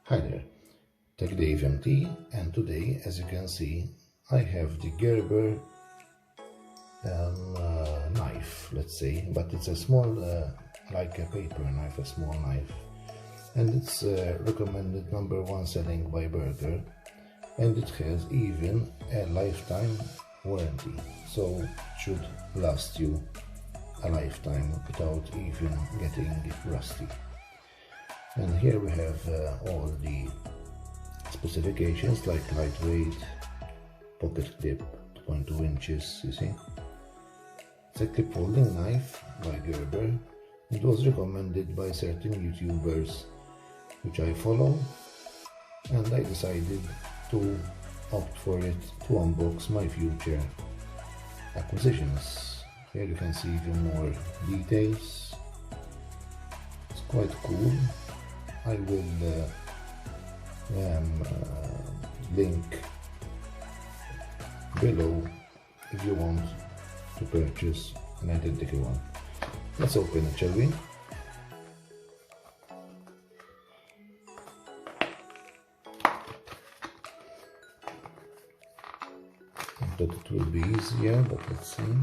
Hi there, TechDaveMT, and today, as you can see, I have the Gerber knife, let's say, but it's a small, like a paper knife, a small knife, and it's recommended #1 selling by Gerber, and it has even a lifetime warranty, so it should last you a lifetime without even getting rusty. And here we have all the specifications, like lightweight, pocket clip, 2.2 inches, you see. It's a clip holding knife by Gerber. It was recommended by certain YouTubers which I follow, and I decided to opt for it to unbox my future acquisitions. Here you can see even more details. It's quite cool. I will link below if you want to purchase an identical one. Let's open it, shall we? I thought it will be easier, but let's see.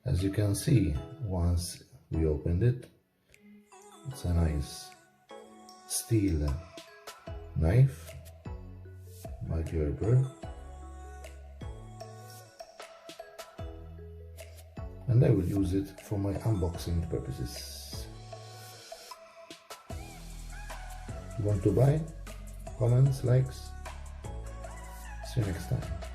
As you can see, once we opened it, it's a nice steel knife by Gerber, and I will use it for my unboxing purposes. If you want to buy, comments, likes. See you next time.